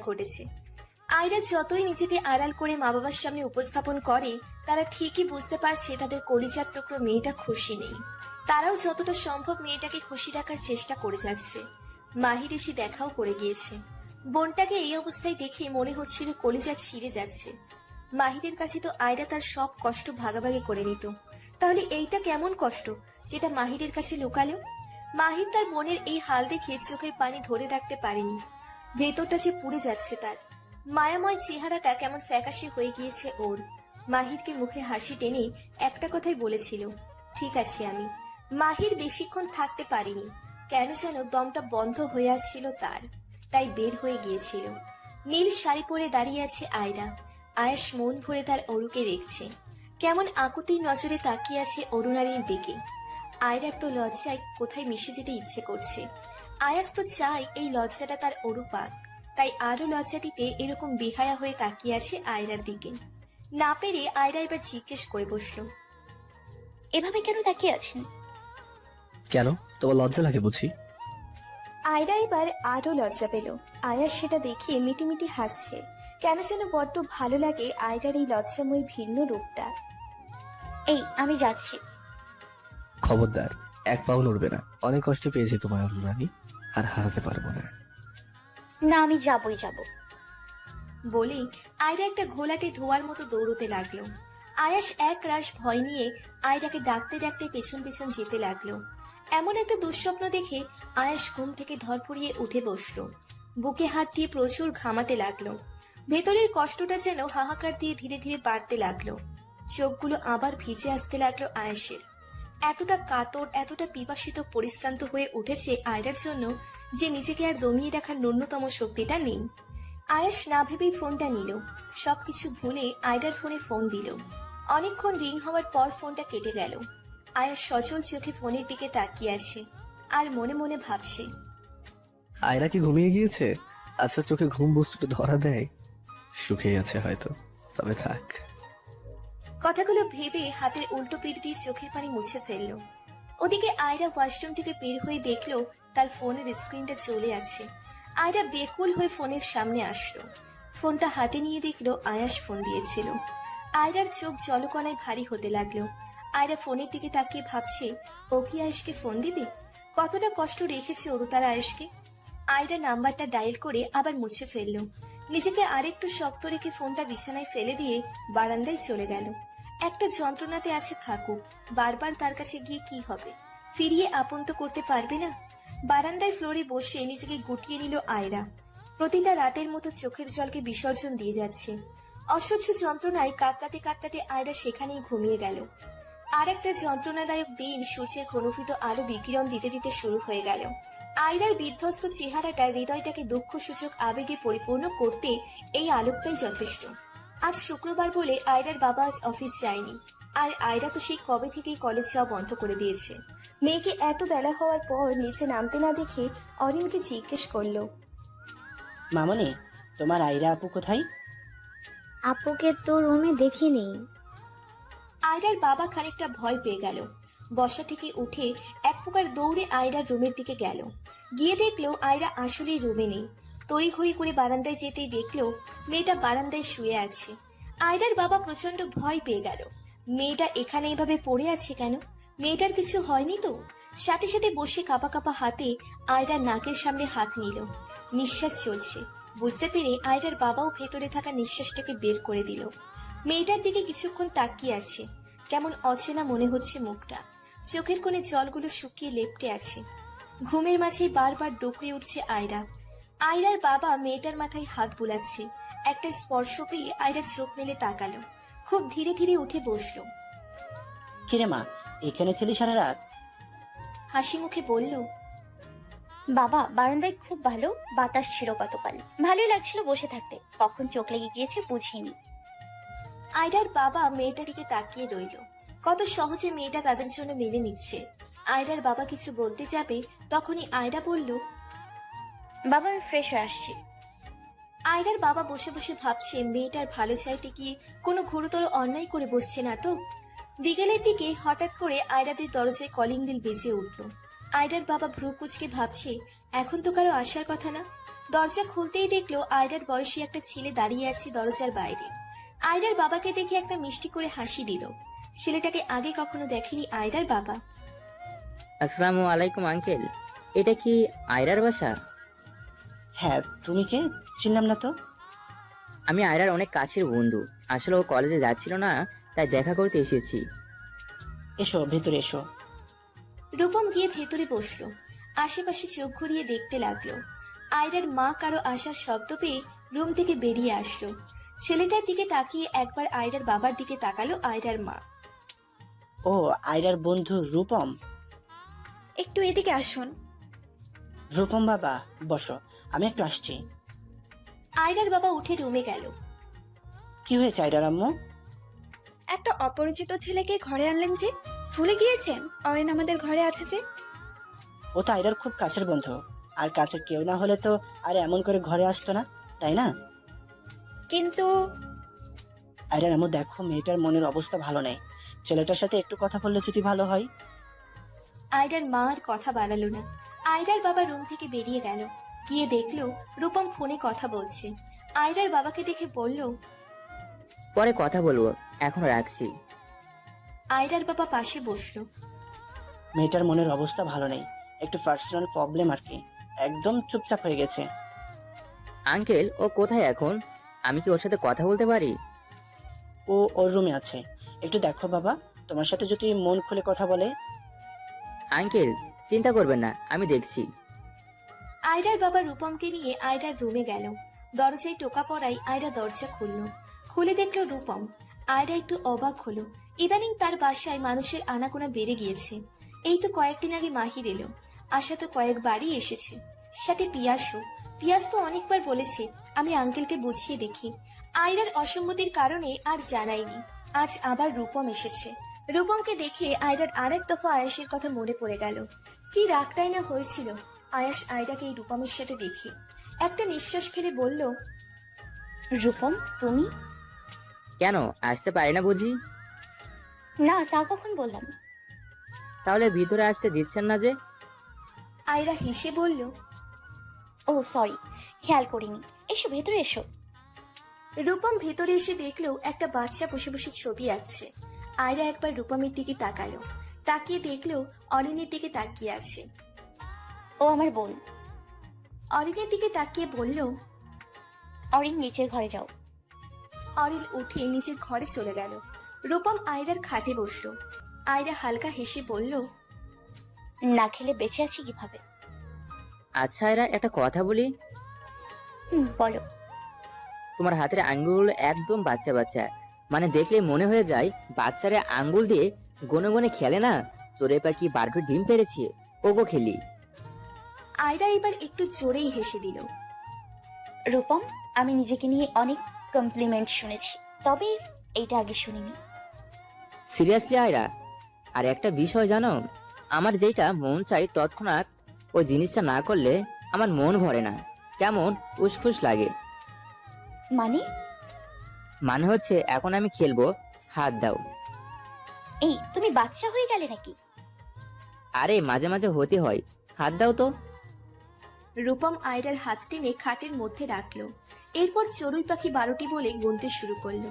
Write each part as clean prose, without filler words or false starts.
ঘটেছে। আয়রা যতই নিজেকে আড়াল করে মা বাবার সামনে উপস্থাপন করে, তারা ঠিকই বুঝতে পারছে তাদের কলিজার টুকরো মেয়েটা খুশি নেই। তারাও যতটা সম্ভব মেয়েটাকে খুশি রাখার চেষ্টা করে যাচ্ছে। মাহির এসে দেখাও করে গিয়েছে। বোনটাকে এই অবস্থায় দেখে মনে হচ্ছিল কলিজা ছিঁড়ে যাচ্ছে। মাহিরের কাছে তো আয়রা তার সব কষ্ট ভাগাভাগি করে নিত, তাহলে এইটা কেমন কষ্ট যেটা মাহিরের কাছে লুকালো? মাহির তার বোনের এই হাল দেখে চোখের পানি ধরে রাখতে পারেনি। ভেতরটা যে পুড়ে যাচ্ছে তার। মায়াময় চেহারাটা কেমন ফ্যাকাশে হয়ে গিয়েছে ওর। মাহিরকে মুখে হাসি টেনে একটা কথাই বলেছিল, ঠিক আছে আমি। মাহির বেশিক্ষণ থাকতে পারিনি, কেন যেন দমটা বন্ধ হয়ে আসছিল তার, তাই বের হয়ে গিয়েছিল। নীল শাড়ি পরে দাঁড়িয়ে আছে আয়রা। আয়াস মন ভরে তার অরুকে দেখছে, কেমন আকুতির নজরে তাকিয়ে আছে অরুণারীর দিকে। আয়রার তো লজ্জায় কোথায় মিশে যেতে ইচ্ছে করছে। আয়াস তো চায় এই লজ্জাটা তার অরু পাক, তাই আরো লজ্জা দিতে এরকম বেহায়া হয়ে তাকিয়ে আছে আয়রার দিকে। না পেরে আয়রা এবার জিজ্ঞেস করে বসলো, এভাবে কেন তাকিয়ে আছেন? কেন, তোমার লজ্জা লাগে বুঝি? আয়রা এবার আরো লজ্জা পেল। আয়াস সেটা দেখে মিটিমিটি হাসছে। কেন যেন বড্ড ভালো লাগে আয়রার এই লজ্জাময় ভিন্ন রূপটা। এই আমি যাচ্ছি। খবরদার, এক পাও নড়বে না। অনেক কষ্ট পেয়েছি তোমার অনুরানী, আর হারাতে পারবো না। না আমি যাবই যাব। বলেই আয়রা একটা ঘোলাটে ধোয়ার মতো দৌড়তে লাগলো। আয়াস এক রাশ ভয় নিয়ে আয়রাকে ডাকতে ডাকতে পেছন পেছন যেতে লাগলো। এমন একটা দুঃস্বপ্ন দেখে আয়াস ঘুম থেকে ধরপড়িয়ে উঠে বসলো। বুকে হাত দিয়ে প্রচুর ঘামাতে লাগলো। ভেতরের কষ্টটা যেন হাহাকার দিয়ে ধীরে ধীরে বাড়তে লাগলো। চোখগুলো আবার ভিজে আসতে লাগলো আয়াসের। এতটা কাতর, এতটা পিপাসিত, পরিশ্রান্ত হয়ে উঠেছে আয়রার জন্য যে নিজেকে আর দমিয়ে রাখার ন্যূনতম শক্তিটা নেই। আয়াস না ভেবেই ফোনটা নিল। সবকিছু ভুলে আয়রার ফোনে ফোন দিল। অনেকক্ষণ রিং হওয়ার পর ফোনটা কেটে গেল। আয়াস সচল চোখে ফোনের দিকে তাকিয়ে আছে আর মনে মনে ভাবছে, আয়রা কি ঘুমিয়ে গিয়েছে? আচ্ছা, চোখে ঘুম বস্তুটা ধরা দেয়। সুখেই আছে হয়তো, তবে থাক। কথাগুলো ভেবে হাতের উল্টো পিঠ দিয়ে চোখের পানি মুছে ফেলল। ওদিকে আয়রা ওয়াশরুম থেকে বের হয়ে দেখলো তার ফোনের স্ক্রিনটা চলে আছে। আয়রা বেকুল হয়ে ফোনের সামনে আসলো। ফোনটা হাতে নিয়ে দেখলো আয়াস ফোন দিয়েছিল। আয়রার চোখ জলকণায় ভারী হতে লাগলো। আয়রা ফোনের দিকে তাকিয়ে ভাবছে, ও কি আয়েশকে ফোন দিবে? কতটা কষ্ট রেখেছে ওরু তার আয়েশকে। আয়রা নাম্বারটা ডায়াল করে আবার মুছে ফেললো। নিজেকে আরেকটু শক্ত রেখে ফোনটা বিছানায় ফেলে দিয়ে বারান্দায় চলে গেল। একটা যন্ত্রণাতে আছে থাকুক, বারবার তার কাছে গিয়ে কি হবে? ফিরিয়ে আপন তো করতে পারবে না। বারান্দায় ফ্লোরে বসে নিজেকে গুটিয়ে নিল আয়রা। প্রতিটা রাতের মতো চোখের জলকে বিসর্জন দিয়ে যাচ্ছে। অসহ্য যন্ত্রণায় কাতরাতে কাতরাতে আয়রা সেখানেই ঘুমিয়ে গেল। আর একটা যন্ত্রণাদায়ক দিন সূর্যের ঘনীভূত আলো বিকিরণ দিতে দিতে শুরু হয়ে গেল। আয়রার বিধ্বস্ত চেহারাটা হৃদয়টাকে দুঃখসূচক আবেগে পরিপূর্ণ করতে এই আলোকটাই যথেষ্ট। আজ শুক্রবার বলে আয়রার বাবা আজ অফিস যায়নি। আর আয়রা তো সেই কবে থেকেই কলেজ যাওয়া বন্ধ করে দিয়েছে। মেয়েকে এত বেলা হওয়ার পর নিচে নামতে না দেখে অরিনকে জিজ্ঞেস করলো, মামনি, তোমার আয়রা আপু কোথায়? আপুকে তো রুমে দেখিনি। আয়রার বাবা খানিকটা ভয় পেয়ে গেল। বসা থেকে উঠে এক প্রকার দৌড়ে আয়রার রুমের দিকে গেল। গিয়ে দেখলো আয়রা আসলেই রুমে নেই। তড়িঘড়ি করে বারান্দায় যেতেই দেখলো মেয়েটা বারান্দায় শুয়ে আছে। আয়রার বাবা প্রচন্ড ভয় পেয়ে গেল। মেয়েটা এখানে এইভাবে পড়ে আছে কেন? মেয়েটার কিছু হয়নি তো? সাথে সাথে বসে কাঁপা কাঁপা হাতে আয়রার নাকের সামনে হাত নিল। নিঃশ্বাস চলছে। বুঝতে পেরে আয়রার বাবাও ভেতরে থাকা নিঃশ্বাসটাকে বের করে দিল। মেয়েটার দিকে কিছুক্ষণ তাকিয়ে আছে। কেমন অচেনা মনে হচ্ছে মুখটা। চোখের কোণে জলগুলো শুকিয়ে লেপটে আছে। ঘুমের মাঝে বারবার ডুকরে উঠছে আয়রা। আয়রার বাবা মেয়েটার মাথায় হাত বুলাচ্ছে। একটা স্পর্শ পেয়ে আয়রা চোখ মেলে তাকালো। খুব ধীরে ধীরে উঠে বসলো। কিরে মা, এখানে ছিলি সারা রাত? হাসি মুখে বলল, বাবা, বারান্দায় খুব ভালো বাতাস ছিল গতকাল, ভালোই লাগছিল বসে থাকতে। কখন চোখ লেগে গিয়েছে বুঝিনি। আয়রার বাবা মেয়েটার দিকে তাকিয়ে রইল। কত সহজে মেয়েটা তাদের জন্য মেনে নিচ্ছে। আয়রার বাবা কিছু বলতে যাবে তখনই আয়রা বলল, বাবা আমি ফ্রেশ হয়ে আসছি। আয়রার বাবা বসে বসে ভাবছে মেয়েটার ভালো চাইতে গিয়ে কোনো গুরুতর অন্যায় করে বসছে না তো। বিকেলের দিকে হঠাৎ করে আয়রাদের দরজায় কলিং বেল বেজে উঠল। আয়রার বাবা ভ্রু কুচকে ভাবছে এখন তো কারো আসার কথা না। দরজা খুলতেই দেখলো আয়রার বয়সী একটা ছেলে দাঁড়িয়ে আছে দরজার বাইরে। আয়রার বাবাকে দেখে একটা মিষ্টি করে হাসি দিল। ছেলেটাকে আগে কখনো দেখেনি আয়রার বাবা। আসসালামু আলাইকুম আঙ্কেল, এটা কি আয়রার বাসা? হ্যাঁ, তুমি কে? চিনলাম না তো। আমি আয়রার অনেক কাছের বন্ধু। আসলে ও কলেজে যাচ্ছিল না, তাই দেখা করতে এসেছি। এসো, ভেতরে এসো। রূপম গিয়ে ভেতরে বসলো। আশেপাশে চোখ ঘুরিয়ে দেখতে লাগলো। আয়রার মা কারো আসার শব্দ পেয়ে রুম থেকে বেরিয়ে আসলো। ছেলেটার দিকে তাকিয়ে একবার আয়রার বাবার দিকে তাকালো আয়রার মা। ও, আয়রার বন্ধু রূপম। একটু এদিকে আসুন। রূপম বাবা, বসো, আমি একটু আসছি। আয়রার বাবা উঠে রুমে গেল। কি হয়েছে আয়রার আম্মু? একটা অপরিচিত ছেলেকে ঘরে আনলেন যে, ভুলে গিয়েছেন অরিন আমাদের ঘরে আছে যে? ও তো আয়রার খুব কাছের বন্ধু, আর কাছের কেউ না হলে তো আর এমন করে ঘরে আসতো না, তাই না? কিন্তু আয়রার আম্মু, দেখো মেয়েটার মনের অবস্থা ভালো নেই। ছেলেটার সাথে একটু কথা বললে যদি ভালো হয়। আয়রার মা আর কথা বাড়ালো না। আয়রার বাবা রুম থেকে বেরিয়ে গেল। গিয়ে দেখলো রূপম ফোনে কথা বলছে। আয়রার বাবাকে দেখে বলল, পরে কথা বলবো, এখন রাখছি। আয়রার বাবা পাশে বসলো। মেয়েটার মনের অবস্থা ভালো নেই, একটু পার্সোনাল প্রবলেম আর কি। একদম চুপচাপ হয়ে গেছে। আঙ্কেল, ও কোথায় এখন? আমি কি ওর সাথে কথা বলতে পারি? ও ওর রুমে আছে, একটু দেখো বাবা, তোমার সাথে যদি মন খুলে কথা বলে। আঙ্কেল, চিন্তা করবেন না, আমি দেখছি। আয়রার বাবা রূপমকে নিয়ে আয়রার রুমে গেল। দরজায় টোকা পড়াই আয়রা দরজা খুললো। খুলে দেখলো রূপম। আয়রা একটু অবাক হলো। ইদানিং তার বাসায় মানুষের আনাগোনা বেড়ে গিয়েছে। এই তো কয়েকদিন আগে মাহির এলো। আশা তো কয়েকবারই এসেছে, সাথে পিয়াসও। পিয়াস তো অনেকবার বলেছে আমি আঙ্কেলকে বুঝিয়ে দেখি। আয়রার অসম্মতির কারণে আর জানাইনি। আজ আবার রূপম এসেছে। রূপমকে দেখে আয়রার আরেক দফা আয়াসের কথা মনে পড়ে গেল। কি রাগটাই না হয়েছিল আয়াস আয়রাকে এই রূপমের সাথে দেখে। একটা নিঃশ্বাস ফেলে বলল, রূপম, তুমি? কেন আসতে পারি না বুঝি? না, তা কখন বললাম? তাহলে ভিতরে আসতে দিচ্ছেন না যে? আয়রা হেসে বলল, ও সরি, খেয়াল করিনি। এসো, ভেতরে এসো। রূপম ভেতরে এসে দেখলো একটা বাচ্চা বসে বসে ছবি আঁকছে। আয়রা একবার রূপমের দিকে তাকালো। তাকিয়ে দেখলো অরিনের দিকে তাকিয়ে আছে। ও আমার বোন। অরিনের দিকে তাকিয়ে বলল, অরিন, নিচের ঘরে যাও। অরিন উঠে নিজের ঘরে চলে গেল। রূপম আয়রার খাটে বসলো। আয়রা হালকা হেসে বলল, না খেলে বেঁচে আছি কিভাবে? আচ্ছা আয়রা, একটা কথা বলি। বলো। তোমার হাতের আঙ্গুল একদম বাচ্চা বাচ্চা, মানে দেখলে মনে হয়ে যায় বাচ্চারা আঙ্গুল দিয়ে গনে গনে খেলে না, চোরে পাখি বারোটি ডিম পেরেছে, ওগো খেলি। আয়রা এবার একটু জোরেই হেসে দিল। রূপম, আমি নিজেকে নিয়ে অনেক কমপ্লিমেন্ট শুনেছি, তবে এইটা আগে শুনিনি। সিরিয়াসলি আয়রা, আর একটা বিষয় জানো, আমার যেটা মন চাই তৎক্ষণাৎ ওই জিনিসটা না করলে আমার মন ভরে না, কেমন উসফুস লাগে। মানে? মানে হচ্ছে এখন আমি খেলবো, হাত দাও। এই, তুমি বাচ্চা হয়ে গেলে নাকি? আরে মাঝে মাঝে হতে হয়, হাত দাও তো। রূপম আয়রার হাত টেনে খাটের মধ্যে রাখলো। এরপর চড়ুই পাখি 12টি বলে গুনতে শুরু করলো।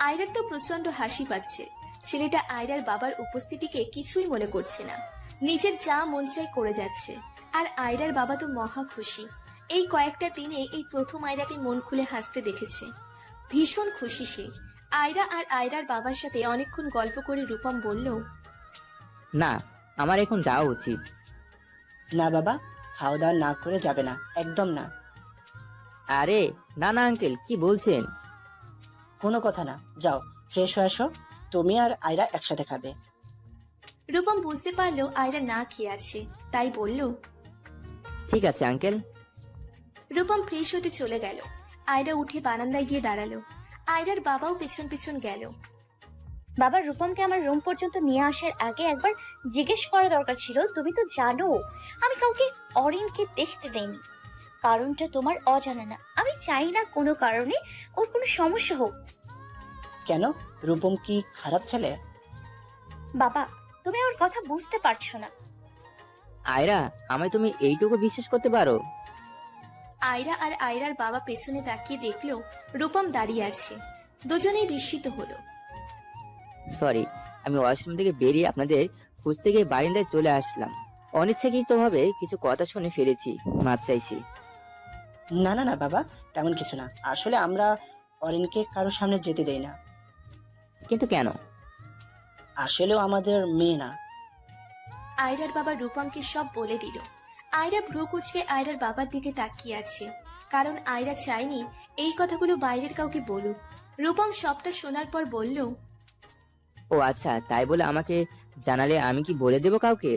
আয়রার তো প্রচন্ড হাসি পাচ্ছে। ছেলেটা আয়রার বাবার উপস্থিতিকে কিছুই মনে করছে না, নিজের যা মন চাই করে যাচ্ছে। আর আয়রার বাবা তো মহা খুশি। এই কয়েকটা দিনে এই প্রথম আয়রাকে মন খুলে হাসতে দেখেছে। ভীষণ খুশি সে। আয়রা আর আয়রার বাবার সাথে অনেকক্ষণ গল্প করে রূপম বলল, না, আমার এখন যাওয়া উচিত। না বাবা, খাওয়া দাওয়া না করে যাবে না, একদম না। আরে না না আঙ্কেল, কি বলছেন? কোনো কথা না, যাও ফ্রেশ হয়ে আসো, তুমি আর আয়রা একসাথে খাবে। রূপম বুঝতে পারলো আয়রা না খেয়ে আছে, তাই বলল, ঠিক আছে আঙ্কেল। রূপম ফ্রেশ হতে চলে গেল। আয়রা উঠে বারান্দায় গিয়ে দাঁড়ালো। আয়রার বাবাও পেছন পেছন গেল। বাবা, রূপমকে আমার রুম পর্যন্ত নিয়ে আসার আগে একবার জিজ্ঞেস করা দরকার ছিল। তুমি তো জানো আমি কাউকে অরিনকে দেখতে দেইনি। কারণটা তোমার অজানা না। আমি চাই না কোনো কারণে ওর কোনো সমস্যা হোক। কেন, রূপম কি খারাপ ছেলে? বাবা, তুমি ওর কথা বুঝতে পারছো না। আয়রা, আমায় তুমি এইটুকু বিশ্বাস করতে পারো? আয়রা আর আয়রার বাবা পেছনে তাকিয়ে দেখলো রূপম দাঁড়িয়ে আছে। দুজনেই বিস্মিত হলো। সরি, আমি ওয়াশরুম থেকে বেরিয়ে আপনাদের খুঁজতে গিয়ে বারিন্দায় চলে আসলাম। অনিচ্ছাকৃতভাবে কিছু কথা শুনে ফেলেছি, মাপ চাইছি। না না না বাবা, তেমন কিছু না। আসলে আমরা অরিনকে কারোর সামনে যেতে দেই না। কিন্তু কেন? আসলেও আমাদের মেয়ে না। আয়রার বাবা রূপমকে সব বলে দিল। আয়রা ভ্রু কুঁচকে আয়রার বাবার দিকে তাকিয়ে আছে, কারণ আয়রা চায়নি এই কথাগুলো বাইরের কাউকে বলুক। রূপম সবটা শোনার পর বলল, ও আচ্ছা, তাই বলে আমাকে জানালে আমি কি বলে দেবো কাউকে?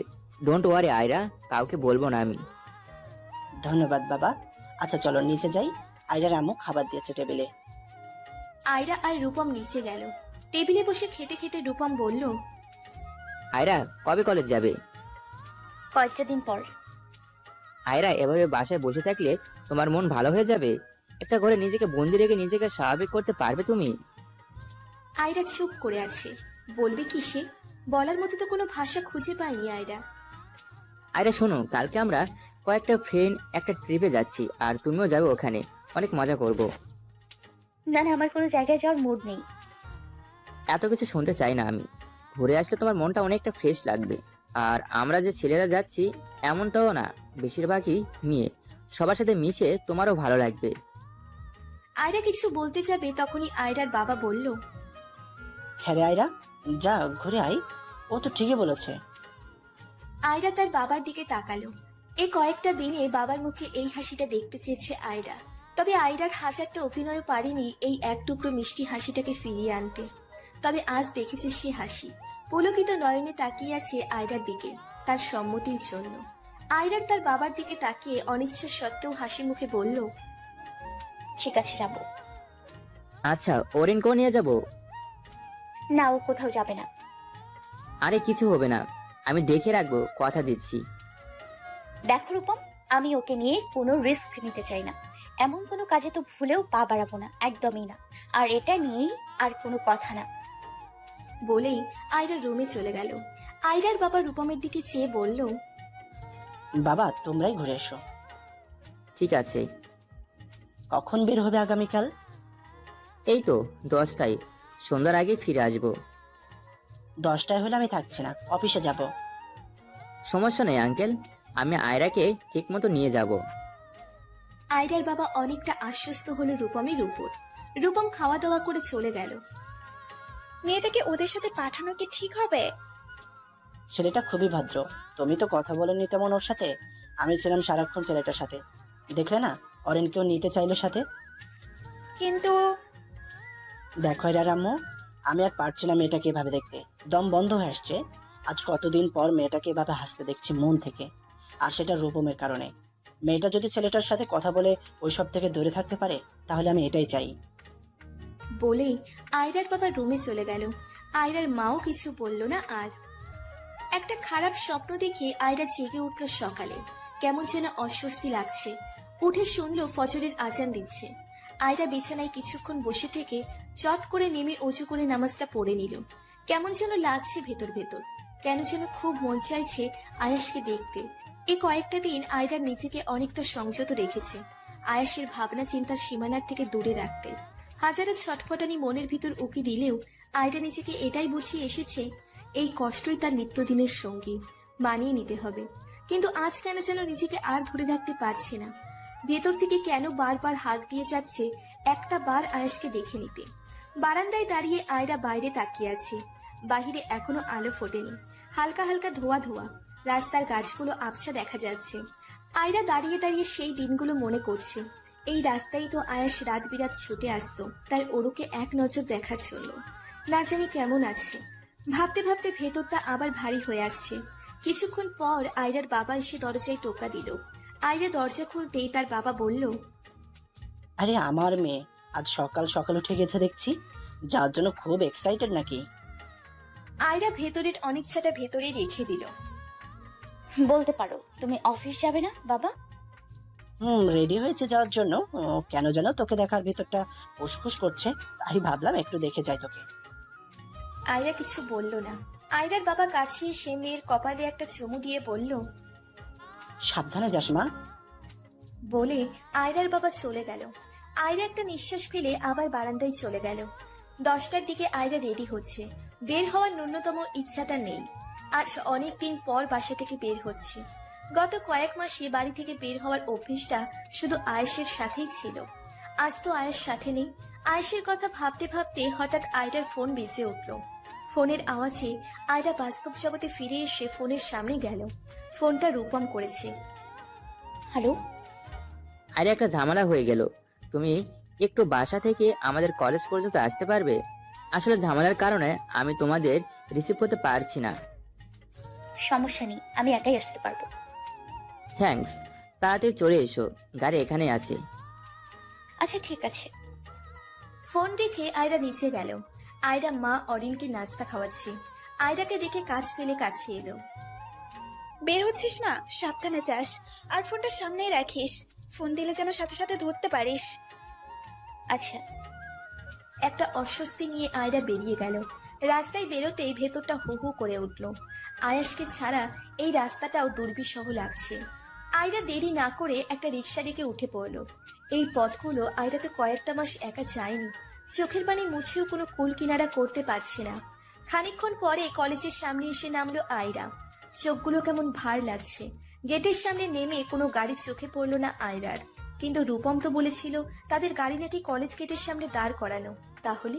ডোন্ট ওয়ারি আয়রা, কাউকে বলবো না আমি। ধন্যবাদ বাবা। আচ্ছা চলো নিচে যাই, আয়রার আম্মু খাবার দিয়েছে টেবিলে। আয়রা আর রূপম নিচে গেল। টেবিলে বসে খেতে খেতে রূপম বলল, আয়রা কবে কলেজ যাবে? কয়েকটা দিন পর। আয়রা, এভাবে বাসায় বসে থাকলে তোমার মন ভালো হয়ে যাবে। একটা ঘরে নিজেকে বন্দি রেখে নিজেকে স্বাভাবিক করতে পারবে তুমি? আয়রা চুপ করে আছে। বলবে কি সে? বলার মতো তো কোনো ভাষা খুঁজে পায়নি আয়রা। আয়রা শোনো, কালকে আমরা কয়েকটা ফ্রেন্ড একটা ট্রিপে যাচ্ছি, আর তুমিও যাবে ওখানে। অনেক মজা করব। না না, আমার কোনো জায়গায় যাওয়ার মুড নেই। এত কিছু শুনতে চাই না আমি। ঘুরে আসলে তোমার মনটা অনেকটা ফ্রেশ লাগবে। আর আমরা যে ছেলেরা যাচ্ছি এমনটাও না, বেশিরভাগই মেয়ে। সবার সাথে মিশে তোমারও ভালো লাগবে। আয়রা কিছু বলতে যাবে, তখনই আয়রার বাবা বলল, হ্যাঁ রে আয়রা, যা ঘুরে আয়। ও তো ঠিকই বলেছে। আয়রা তার বাবার দিকে তাকালো। এই কয়েকটা দিনে বাবার মুখে এই হাসিটা দেখতে চেয়েছে আয়রা। তবে আয়রার হাজারটা অভিনয় পারেনি এই এক টুকরো মিষ্টি হাসিটাকে ফিরিয়ে আনতে। তবে আজ দেখেছে সে হাসি পুলকিত নয়নে তাকিয়ে আছে আয়রার দিকে, তার সম্মতির জন্য। আয়রার তার বাবার দিকে তাকিয়ে অনিচ্ছা সত্ত্বেও হাসি মুখে বলল, ঠিক আছে, যাবো। আচ্ছা, ওরিনকেও নিয়ে যাব? না, ও কোথাও যাবে না। আরে কিছু হবে না, আমি দেখে রাখবো, কথা দিচ্ছি। দেখো রূপম, আমি ওকে নিয়ে কোনো রিস্ক নিতে চাই না। এমন কোনো কাজে তো ভুলেও পা বাড়াবো না, একদমই না। আর এটা নিয়েই আর কোনো কথা না। বলেই আয়রা রুমে চলে গেল। আয়রার বাবা রূপমের দিকে চেয়ে বলল, বাবা তোমরাই ঘুরে এসো। ঠিক আছে। কখন বের হবে আগামীকাল? এই তো 10টায়, সন্ধ্যার আগে ফিরে আসবো। 10টায় হলে আমি থাকছি না, অফিসে যাব। সমস্যা নেই আঙ্কেল, আমি আয়রাকে ঠিক মতো নিয়ে যাব। আয়রার বাবা অনেকটা আশ্বস্ত হলো রূপমের উপর। রূপম খাওয়া দাওয়া করে চলে গেল। মেয়েটাকে ওদের সাথে পাঠানো কি ঠিক হবে? ছেলেটা খুবই ভদ্র। তুমি তো কথা বলেনি তেমন ওর সাথে। আমি ছিলাম সারাক্ষণ ছেলেটার সাথে। দেখলে না, অরেনকেও নিতে চাইলো সাথে। কিন্তু দেখো এরা আম্মু, আমি আর পারছি না মেয়েটাকে এভাবে দেখতে। দম বন্ধ হয়ে আসছে। আজ কতদিন পর মেয়েটাকে এভাবে হাসতে দেখছি মন থেকে, আর সেটা রূপমের কারণে। মেয়েটা যদি ছেলেটার সাথে কথা বলে ওইসব থেকে দূরে থাকতে পারে, তাহলে আমি এটাই চাই। বলেই আয়রার বাবা রুমে চলে গেল। আয়রার মাও কিছু বলল না আর। একটা খারাপ স্বপ্ন দেখে আয়রা জেগে উঠল সকালে। কেমন যেন অস্বস্তি লাগছে। উঠে শুনল ফজরের আজান দিচ্ছে। আয়রা বিছানায় কিছুক্ষণ বসে থেকে চট করে নেমে অজু করে নামাজটা পড়ে নিল। কেমন যেন লাগছে ভেতর ভেতর, কেন যেন খুব মন চাইছে আয়াসকে দেখতে। এই কয়েকটা দিন আয়রার নিজেকে অনেকটা সংযত রেখেছে, আয়াসের ভাবনা চিন্তার সীমানার থেকে দূরে রাখতে। হাজারো ছটফটানি মনের ভিতর উকি দিলেও আয়রা নিজেকে এটাই বুঝিয়ে এসেছে, এই কষ্টই তার নিত্যদিনের সঙ্গী, মানিয়ে নিতে হবে। কিন্তু আজ কেন যেন নিজেকে আর ধরে রাখতে পারছে না। ভেতর থেকে কেন বারবার হাত দিয়ে যাচ্ছে একটা বার আয়েশকে দেখে নিতে। বারান্দায় দাঁড়িয়ে আয়রা বাইরে তাকিয়ে আছে। বাহিরে এখনো আলো ফোটেনি, হালকা হালকা ধোয়া ধোয়া। রাস্তার গাছগুলো আবছা দেখা যাচ্ছে। আয়রা দাঁড়িয়ে দাঁড়িয়ে সেই দিনগুলো মনে করছে। এই রাস্তায় তো আয়াস রাত বিরাত ছুটে আসতো তার ওরুকে এক নজর দেখার জন্য। না জানি কেমন আছে। ভাবতে ভাবতে ভেতরটা আবার ভারী হয়ে আসছে। কিছুক্ষণ পর আয়রার বাবা এসে দরজায় টোকা দিল। আয়রা দরজা খুলতেই তার বাবা বলল, আরে আমার মেয়ে আজ সকাল সকাল উঠে গেছে দেখছি, যার জন্য খুব এক্সাইটেড নাকি? আয়রা ভেতরের অনিচ্ছাটা ভেতরে রেখে দিল। বলতে পারো, তুমি অফিস যাবে না বাবা? রেডি হয়েছে যাওয়ার জন্য। কেন যেন তোকে দেখার ভিতরটা উসখুস করছে, তাই ভাবলাম একটু দেখে যাই তোকে। আয়রা কিছু বলল না। আয়রার বাবা কাছে এসে মেয়ের কপালে একটা চুমু দিয়ে বলল, সাবধানে যাস মা। বলে আয়রার বাবা চলে গেল। আয়রা একটা নিঃশ্বাস ফেলে আবার বারান্দায় চলে গেল। 10টার দিকে আয়রা রেডি হচ্ছে। বের হওয়ার ন্যূনতম ইচ্ছাটা নেই। আজ অনেক দিন পর বাসা থেকে বের হচ্ছে। গত কয়েক মাসে বাড়ি থেকে বের হওয়ার অভ্যেসটা শুধু আয়েশের সাথেই ছিল। আজ তো আয়েশ সাথে নেই। আয়েশের কথা ভাবতে ভাবতে হঠাৎ আয়রার ফোন বেজে উঠল। ফোনের আওয়াজে আয়রা বাস্তব জগতে ফিরে এসে ফোনের সামনে গেল। ফোনটা রূপম করেছে। হ্যালো। আরে একটা ঝামেলা হয়ে গেল। তুমি একটু বাসা থেকে আমাদের কলেজ পর্যন্ত আসতে পারবে? আসলে ঝামেলার কারণে আমি তোমাদের রিসিভ করতে পারছি না। সমস্যা নেই, আমি একাই আসতে পারবো। থ্যাঙ্কস। তাড়াতাড়ি চলে এসো, গাড়ি এখানে আছে। আচ্ছা ঠিক আছে। ফোন রেখে আয়রা নিচে গেল। আয়রা মা অরিনকে নাস্তা খাওয়াচ্ছে। আয়রাকে দেখে কাজ ফেলে কাছে এলো। বের হচ্ছিস মা, সাবধানে যাস। আর ফোনটা সামনেই রাখিস, ফোন দিলে যেন সাথে সাথে ধরতে পারিস। আচ্ছা। একটা অস্বস্তি নিয়ে আয়রা বেরিয়ে গেল। রাস্তায় বেরোতেই ভেতরটা হু হু করে উঠল। আয়াসকে ছাড়া এই রাস্তাটাও দুর্বিষহ লাগছে। আয়রা দেরি না করে একটা রিক্সা ডেকে উঠে পড়ল। এই পথগুলো আয়রা তো কয়েকটা মাস একা যায়নি। চোখের পানি মুছেও কোনো কুল কিনারা করতে পারছে না। খানিকক্ষণ পরে কলেজের সামনে এসে নামলো আয়রা। চোখগুলো কেমন ভার লাগছে। গেটের সামনে নেমে কোনো গাড়ি চোখে পড়লো না আয়রার। কিন্তু রূপম তো বলেছিল তাদের গাড়ি নাকি কলেজ গেটের সামনে দাঁড় করানো। তাহলে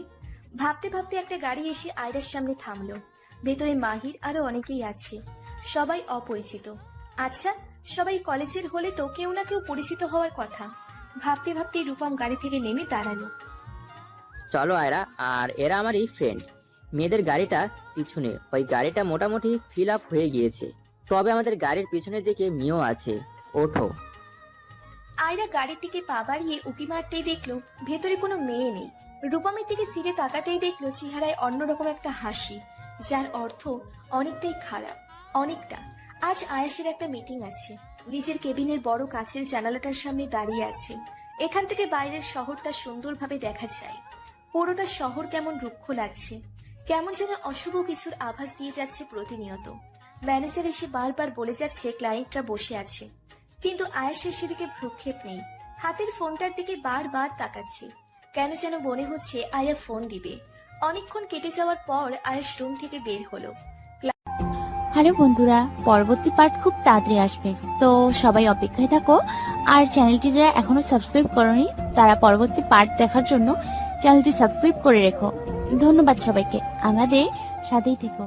ভাবতে ভাবতে একটা গাড়ি এসে আয়রার সামনে থামলো। ভেতরে মাহির আরো অনেকেই আছে, সবাই অপরিচিত। আচ্ছা, সবাই কলেজের হলে তো কেউ না কেউ পরিচিত হওয়ার কথা। ভাবতে ভাবতে রূপম গাড়ি থেকে নেমে দাঁড়ালো। চলো আয়রা, আর এরা আমারই ফ্রেন্ড। মেয়েদের গাড়িটা পিছনে, ওই গাড়িটা মোটামুটি ফিল আপ হয়ে গিয়েছে। তবে আমাদের গাড়ির পিছনের দিকে মিও আছে, ওঠো। আয়রা গাড়ির দিকে পা বাড়িয়ে উঁকি মারতেই দেখলো ভেতরে কোনো মেয়ে নেই। রূপমের দিকে ফিরে তাকাতেই দেখলো চেহারায় অন্যরকম একটা হাসি, যার অর্থ অনেকটাই খারাপ। অনেকটা। আজ আয়াসের একটা মিটিং আছে। নিজের কেবিনের বড় কাচের জানালাটার সামনে দাঁড়িয়ে আছে। এখান থেকে বাইরের শহরটা সুন্দরভাবে দেখা যায়। পুরোটা শহর কেমন রুক্ষ লাগছে, কেমন যেন অশুভ কিছুর আভাস দিয়ে যাচ্ছে প্রতিনিয়ত। ম্যানেজার এসে বারবার বলে যাচ্ছে ক্লায়েন্টরা বসে আছে, কিন্তু আয়াসের সেদিকে ভ্রুক্ষেপ নেই। হাতের ফোনটার দিকে বারবার তাকাচ্ছে। কেন যেন মনে হচ্ছে আয়া ফোন দিবে। অনেকক্ষণ কেটে যাওয়ার পর আয়াস রুম থেকে বের হলো। হ্যালো বন্ধুরা, পরবর্তী পার্ট খুব তাড়াতাড়ি আসবে, তো সবাই অপেক্ষায় থাকো। আর চ্যানেলটি যারা এখনো সাবস্ক্রাইব করোনি তারা পরবর্তী পার্ট দেখার জন্য চ্যানেলটি সাবস্ক্রাইব করে রেখো। ধন্যবাদ সবাইকে, আমাদের সাথেই থেকো।